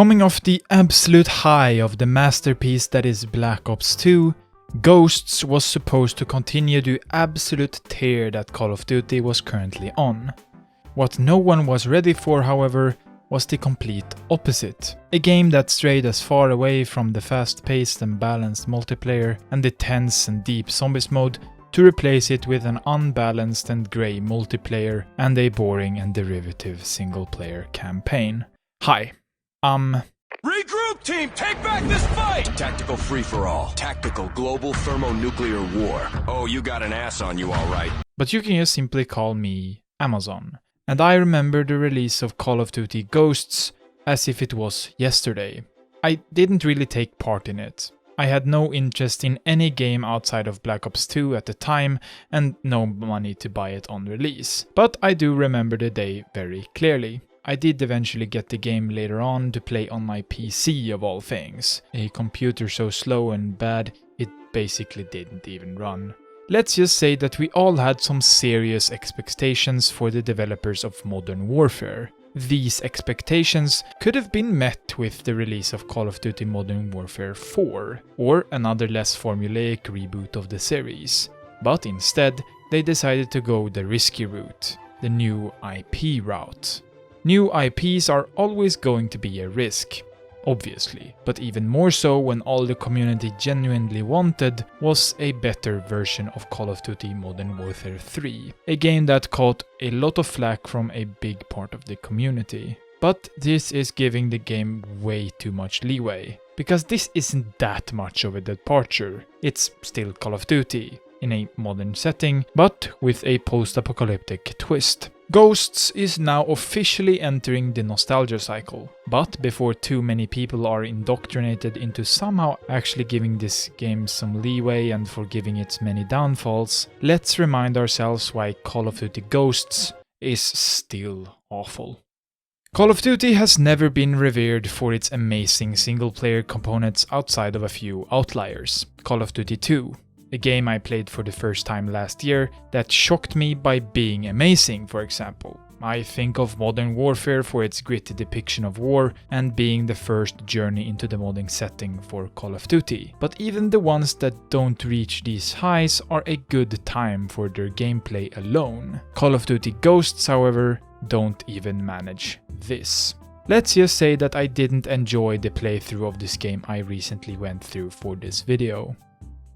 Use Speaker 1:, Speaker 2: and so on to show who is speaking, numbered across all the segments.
Speaker 1: Coming off the absolute high of the masterpiece that is Black Ops 2, Ghosts was supposed to continue the absolute tear that Call of Duty was currently on. What no one was ready for, however, was the complete opposite. A game that strayed as far away from the fast-paced and balanced multiplayer and the tense and deep zombies mode to replace it with an unbalanced and grey multiplayer and a boring and derivative single-player campaign. Hi,
Speaker 2: Regroup, team! Take back this fight! Tactical free-for-all. Tactical global thermonuclear war. Oh, you got an ass on you, all right.
Speaker 1: But you can just simply call me Amazon. And I remember the release of Call of Duty Ghosts as if it was yesterday. I didn't really take part in it. I had no interest in any game outside of Black Ops 2 at the time and no money to buy it on release. But I do remember the day very clearly. I did eventually get the game later on to play on my PC of all things. A computer so slow and bad it basically didn't even run. Let's just say that we all had some serious expectations for the developers of Modern Warfare. These expectations could have been met with the release of Call of Duty Modern Warfare 4, or another less formulaic reboot of the series. But instead, they decided to go the risky route, the new IP route. New IPs are always going to be a risk, obviously, but even more so when all the community genuinely wanted was a better version of Call of Duty Modern Warfare 3, a game that caught a lot of flack from a big part of the community. But this is giving the game way too much leeway, because this isn't that much of a departure. It's still Call of Duty, in a modern setting, but with a post-apocalyptic twist. Ghosts is now officially entering the nostalgia cycle, but before too many people are indoctrinated into somehow actually giving this game some leeway and forgiving its many downfalls, let's remind ourselves why Call of Duty Ghosts is still awful. Call of Duty has never been revered for its amazing single-player components outside of a few outliers. Call of Duty 2. A game I played for the first time last year that shocked me by being amazing, for example. I think of Modern Warfare for its gritty depiction of war and being the first journey into the modding setting for Call of Duty. But even the ones that don't reach these highs are a good time for their gameplay alone. Call of Duty Ghosts, however, don't even manage this. Let's just say that I didn't enjoy the playthrough of this game I recently went through for this video.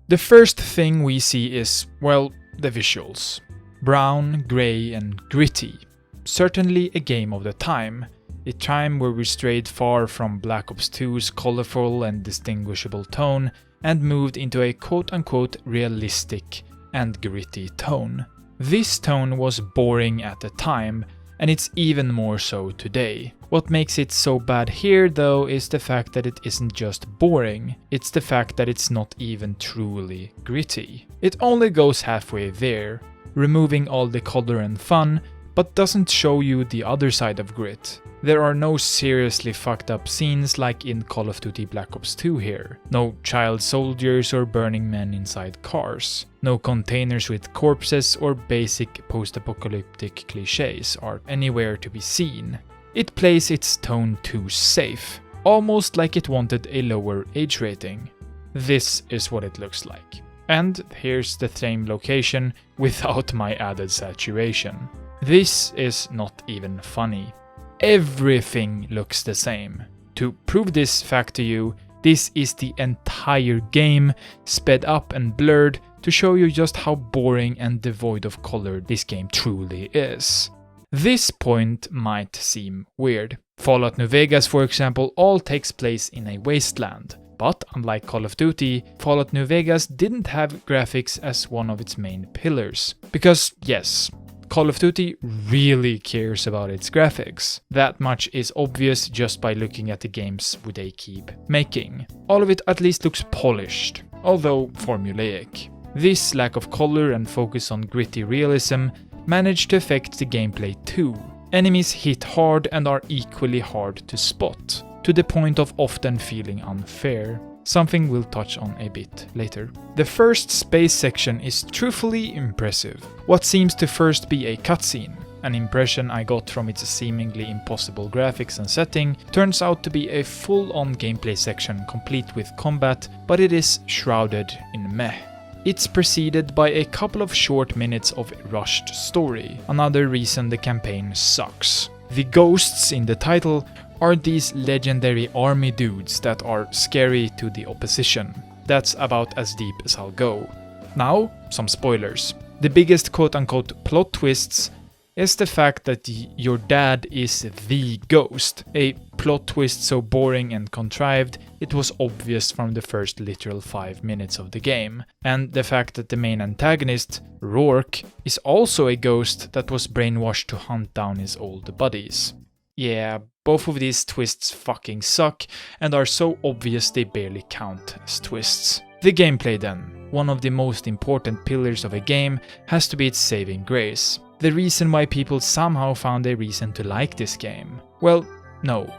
Speaker 1: The first thing we see is, well, the visuals. Brown, grey and gritty. Certainly a game of the time. A time where we strayed far from Black Ops 2's colourful and distinguishable tone and moved into a quote-unquote realistic and gritty tone. This tone was boring at the time, and it's even more so today. What makes it so bad here though is the fact that it isn't just boring, it's the fact that it's not even truly gritty. It only goes halfway there, removing all the color and fun, but doesn't show you the other side of grit. There are no seriously fucked up scenes like in Call of Duty Black Ops 2 here. No child soldiers or burning men inside cars. No containers with corpses or basic post-apocalyptic cliches are anywhere to be seen. It plays its tone too safe, almost like it wanted a lower age rating. This is what it looks like. And here's the same location without my added saturation. This is not even funny. Everything looks the same. To prove this fact to you, this is the entire game sped up and blurred to show you just how boring and devoid of color this game truly is. This point might seem weird. Fallout New Vegas, for example, all takes place in a wasteland. But unlike Call of Duty, Fallout New Vegas didn't have graphics as one of its main pillars. Because yes, Call of Duty really cares about its graphics. That much is obvious just by looking at the games they keep making. All of it at least looks polished, although formulaic. This lack of color and focus on gritty realism managed to affect the gameplay too. Enemies hit hard and are equally hard to spot, to the point of often feeling unfair. Something we'll touch on a bit later. The first space section is truthfully impressive. What seems to first be a cutscene, an impression I got from its seemingly impossible graphics and setting, turns out to be a full-on gameplay section complete with combat, but it is shrouded in meh. It's preceded by a couple of short minutes of rushed story, another reason the campaign sucks. The ghosts in the title are these legendary army dudes that are scary to the opposition. That's about as deep as I'll go. Now, some spoilers. The biggest quote-unquote plot twists is the fact that your dad is the ghost, a plot twist so boring and contrived it was obvious from the first literal 5 minutes of the game, and the fact that the main antagonist, Rourke, is also a ghost that was brainwashed to hunt down his old buddies. Yeah, both of these twists fucking suck and are so obvious they barely count as twists. The gameplay then, one of the most important pillars of a game, has to be its saving grace. The reason why people somehow found a reason to like this game. Well, no.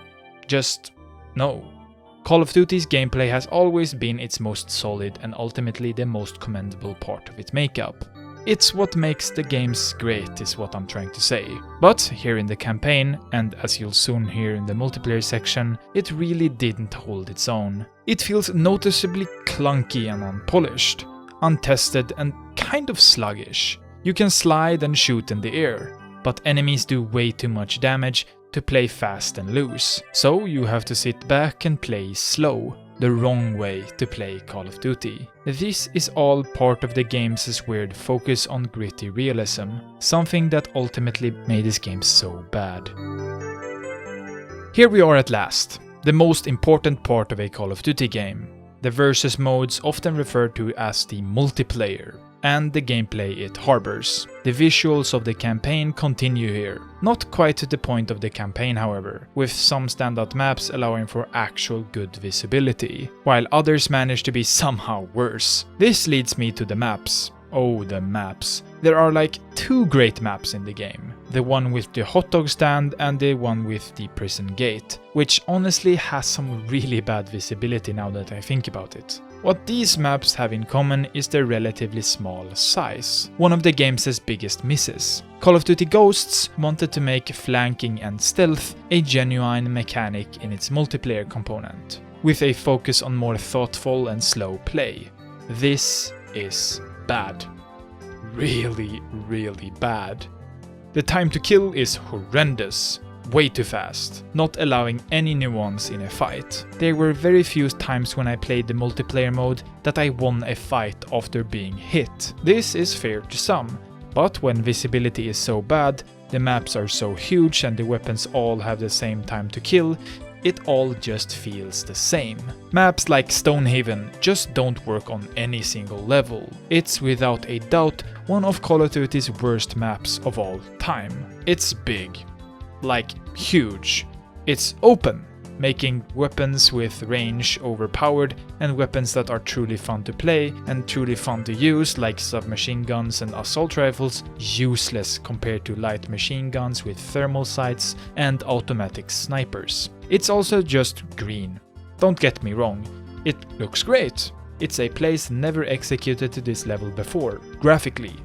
Speaker 1: Just no. Call of Duty's gameplay has always been its most solid and ultimately the most commendable part of its makeup. It's what makes the games great is what I'm trying to say. But here in the campaign, and as you'll soon hear in the multiplayer section, it really didn't hold its own. It feels noticeably clunky and unpolished, untested and kind of sluggish. You can slide and shoot in the air, but enemies do way too much damage to play fast and loose. So you have to sit back and play slow, the wrong way to play Call of Duty. This is all part of the game's weird focus on gritty realism, something that ultimately made this game so bad. Here we are at last, the most important part of a Call of Duty game, the versus modes often referred to as the multiplayer, and the gameplay it harbors. The visuals of the campaign continue here. Not quite to the point of the campaign, however, with some standout maps allowing for actual good visibility, while others manage to be somehow worse. This leads me to the maps. Oh, the maps. There are like 2 great maps in the game. The one with the hot dog stand and the one with the prison gate, which honestly has some really bad visibility now that I think about it. What these maps have in common is their relatively small size, one of the game's biggest misses. Call of Duty Ghosts wanted to make flanking and stealth a genuine mechanic in its multiplayer component, with a focus on more thoughtful and slow play. This is bad. Really, really bad. The time to kill is horrendous. Way too fast, not allowing any nuance in a fight. There were very few times when I played the multiplayer mode that I won a fight after being hit. This is fair to some, but when visibility is so bad, the maps are so huge and the weapons all have the same time to kill, it all just feels the same. Maps like Stonehaven just don't work on any single level. It's without a doubt one of Call of Duty's worst maps of all time. It's big. Like huge. It's open, making weapons with range overpowered and weapons that are truly fun to play and truly fun to use like submachine guns and assault rifles useless compared to light machine guns with thermal sights and automatic snipers. It's also just green. Don't get me wrong, it looks great. It's a place never executed to this level before, graphically.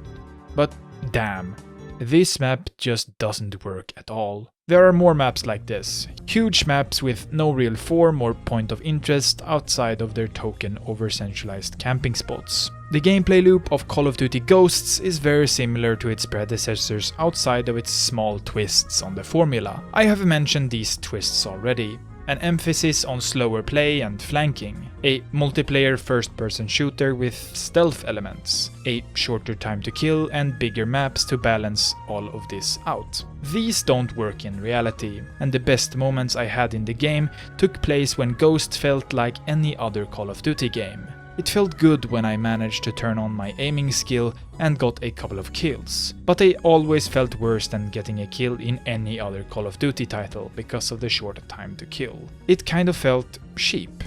Speaker 1: But damn. This map just doesn't work at all. There are more maps like this. Huge maps with no real form or point of interest outside of their token over-centralized camping spots. The gameplay loop of Call of Duty Ghosts is very similar to its predecessors outside of its small twists on the formula. I have mentioned these twists already. An emphasis on slower play and flanking, a multiplayer first-person shooter with stealth elements, a shorter time to kill and bigger maps to balance all of this out. These don't work in reality, and the best moments I had in the game took place when Ghost felt like any other Call of Duty game. It felt good when I managed to turn on my aiming skill and got a couple of kills, but they always felt worse than getting a kill in any other Call of Duty title because of the short time to kill. It kind of felt cheap.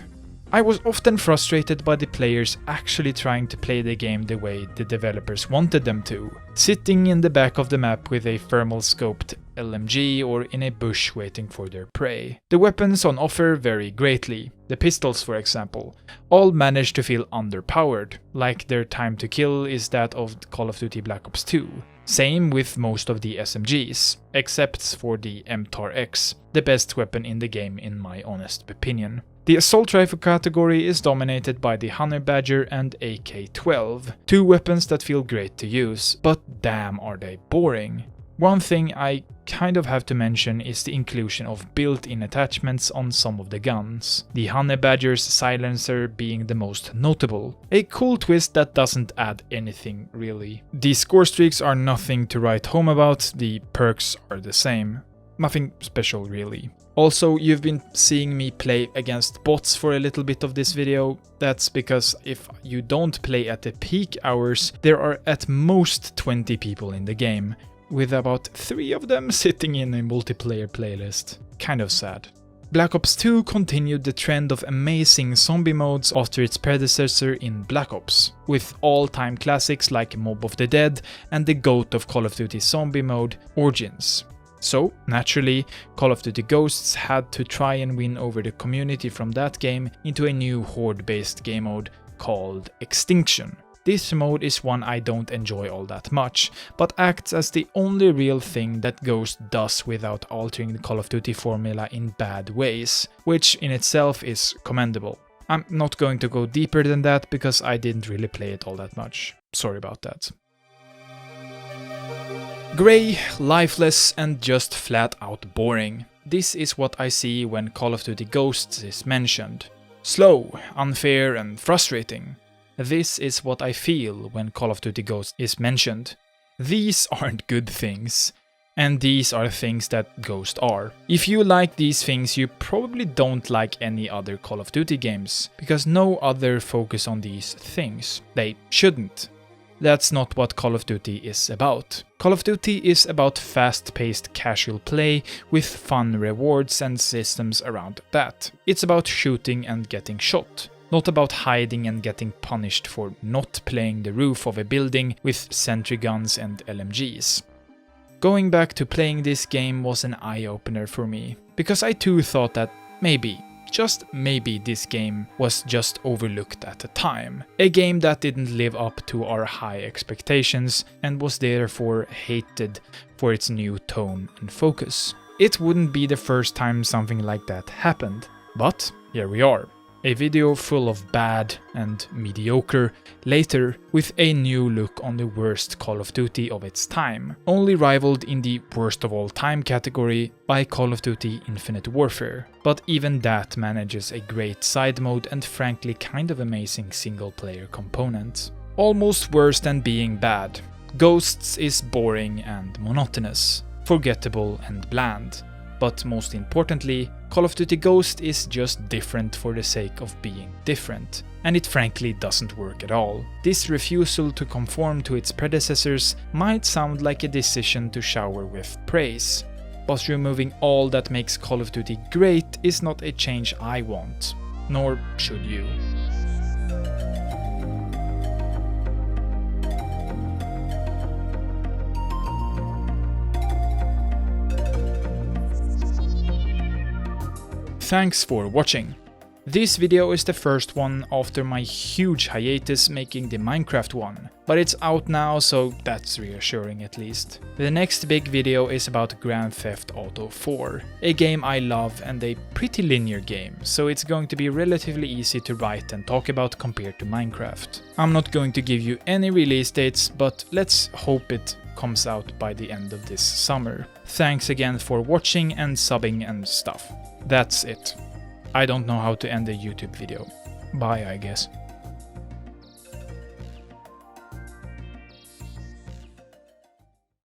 Speaker 1: I was often frustrated by the players actually trying to play the game the way the developers wanted them to, sitting in the back of the map with a thermal scoped LMG or in a bush waiting for their prey. The weapons on offer vary greatly. The pistols, for example, all manage to feel underpowered, like their time to kill is that of Call of Duty Black Ops 2. Same with most of the SMGs, except for the MTAR-X, the best weapon in the game in my honest opinion. The assault rifle category is dominated by the Honey Badger and AK-12, two weapons that feel great to use, but damn are they boring. One thing I kind of have to mention is the inclusion of built-in attachments on some of the guns, the Honey Badger's silencer being the most notable. A cool twist that doesn't add anything really. The score streaks are nothing to write home about, the perks are the same. Nothing special really. Also, you've been seeing me play against bots for a little bit of this video. That's because if you don't play at the peak hours, there are at most 20 people in the game, with about 3 of them sitting in a multiplayer playlist. Kind of sad. Black Ops 2 continued the trend of amazing zombie modes after its predecessor in Black Ops, with all-time classics like Mob of the Dead and the GOAT of Call of Duty zombie mode, Origins. So, naturally, Call of Duty Ghosts had to try and win over the community from that game into a new horde-based game mode called Extinction. This mode is one I don't enjoy all that much, but acts as the only real thing that Ghost does without altering the Call of Duty formula in bad ways, which in itself is commendable. I'm not going to go deeper than that because I didn't really play it all that much. Sorry about that. Grey, lifeless, and just flat out boring. This is what I see when Call of Duty Ghosts is mentioned. Slow, unfair, and frustrating. This is what I feel when Call of Duty Ghosts is mentioned. These aren't good things. And these are things that Ghosts are. If you like these things, you probably don't like any other Call of Duty games, because no other focus on these things. They shouldn't. That's not what Call of Duty is about. Call of Duty is about fast-paced casual play with fun rewards and systems around that. It's about shooting and getting shot, not about hiding and getting punished for not playing the roof of a building with sentry guns and LMGs. Going back to playing this game was an eye-opener for me, because I too thought that maybe, just maybe, this game was just overlooked at the time. A game that didn't live up to our high expectations and was therefore hated for its new tone and focus. It wouldn't be the first time something like that happened, but here we are. A video full of bad and mediocre later with a new look on the worst Call of Duty of its time, only rivaled in the worst of all time category by Call of Duty Infinite Warfare. But even that manages a great side mode and frankly kind of amazing single player component. Almost worse than being bad. Ghosts is boring and monotonous, forgettable and bland. But most importantly, Call of Duty Ghost is just different for the sake of being different, and it frankly doesn't work at all. This refusal to conform to its predecessors might sound like a decision to shower with praise, but removing all that makes Call of Duty great is not a change I want, nor should you. Thanks for watching. This video is the first one after my huge hiatus making the Minecraft one, but it's out now, so that's reassuring at least. The next big video is about Grand Theft Auto 4, a game I love and a pretty linear game, so it's going to be relatively easy to write and talk about compared to Minecraft. I'm not going to give you any release dates, but let's hope it comes out by the end of this summer. Thanks again for watching and subbing and stuff. That's it. I don't know how to end a YouTube video. Bye, I guess.